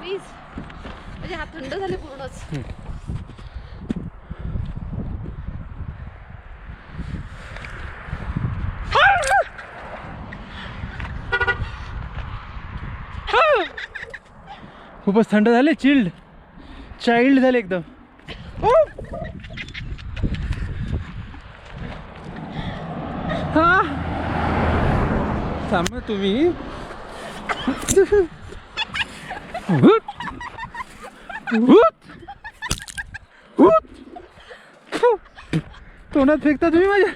Please, म्हणजे हात थंड झाले पूर्णच. खूपच थंड झाले, चाइल्ड झाले एकदम. हा थांब तुम्ही. तोंडात फेकता तुम्ही माझ्या.